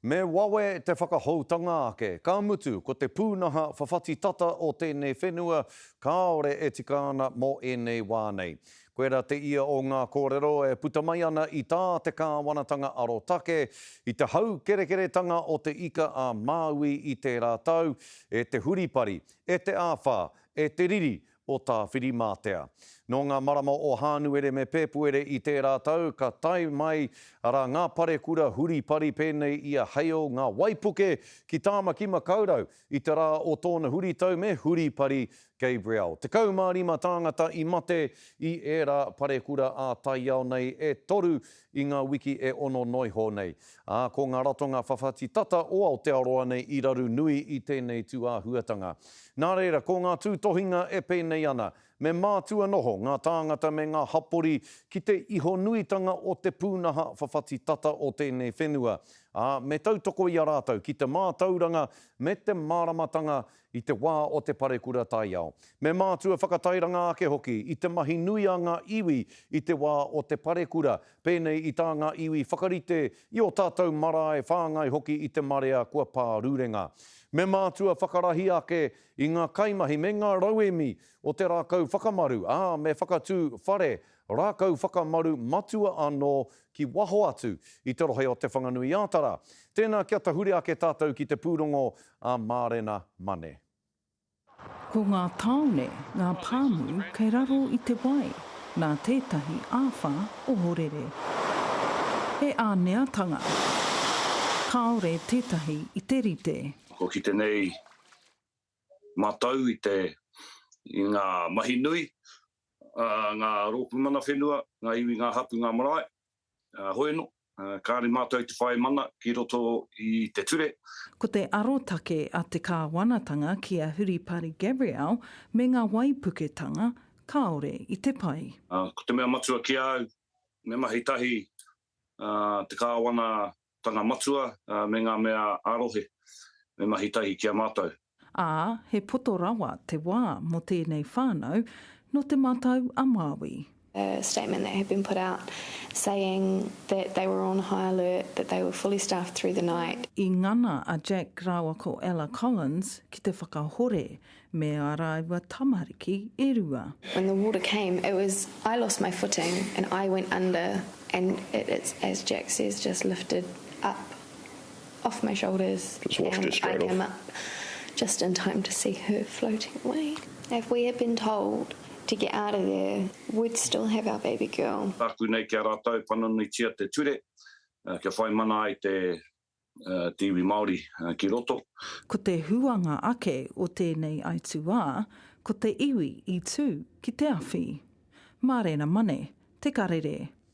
Me wawe te whakahoutanga ake, ka mutu ko te pūnaha whawhati tata o tēnei whenua, kāore e tika ana mō ēnei wānei. Koera te ia o ngā kōrero e puta mai ana i tā te kāwanatanga arotake, i te hau kerekeretanga o te ika a Māui i te rātau, e te huripari, e te āwhā, e te riri o tā whirimātea. No ngā marama o hānuere me pēpuere i te rātau, ka tai mai ara ngā pare kura huripari pēnei ia heio ngā waipuke ki tāmakima kaurau i te rā o tōna huritau me huripari Gabriel. Te kaumārima tāngata i mate i era pare kura a tai au nei e toru i ngā wiki e ono noiho nei. Ko ngā ratonga whawhati tata o Aotearoa nei i raru nui i tēnei tuāhuatanga. Nā reira, ko ngā tūtohinga e pēnei ana, me mātua noho ngā tāngata me ngā hapori ki te iho nuitanga o te pūnaha whawhati tata o tēnei whenua. Me tautoko i a rātau ki te mātauranga me te māramatanga i te wā o te parekura tai ao. Me mātua whakatairanga ake hoki i te mahi nui a ngā iwi i te wā o te parekura pēnei i tā ngā iwi whakarite i o tātou marae whāngai hoki i te marea kua pārurenga. Me mātua whakarahi ake i ngā kaimahi me ngā rauemi o te rākau whakamaru, me whakatū whare, rākau whakamaru matua anō ki waho atu i te rohe o te whanganui ātara. Tēnā kia tahuri ake tātou ki te pūrongo a Mārena Mane. Ko ngā taone, ngā pāmu kei raro i te wai, nā tētahi āwha o horere. E āneatanga, kāore tētahi i te rite. Ko ki tenei mātau i ngā mahi nui, ngā rōpumana whenua, ngā iwi, ngā hapu, ngā marae, hoeno, kāre mātou te whae mana ki roto i te ture. Ko te arotake a te kāwanatanga ki a huripari Gabriel me ngā waipuketanga, kāore i te pai. Ko te mea matua ki au, me mahi tahi te kāwanatanga matua me ngā mea arohe. Me mahi tahi ki a mātou. He poto rawa te wā mo tēnei whānau no te mātou a Māui. A statement that had been put out saying that they were on high alert, that they were fully staffed through the night. I ngana a Jack Grawa ko Ella Collins ki te whakahore me a raiwa tamariki e rua. When the water came, I lost my footing and I went under and it's, as Jack says, just lifted up off my shoulders. Just washed it straight I came up just in time to see her floating away. If we had been told to get out of there, we'd still have our baby girl. Tāku nei kia rātau panani tia te ture, kia whai mana i te iwi Māori ki roto. Ko te huanga ake o tēnei aitua, ko te iwi i tū ki te awhi. Mārena Mane, te karere.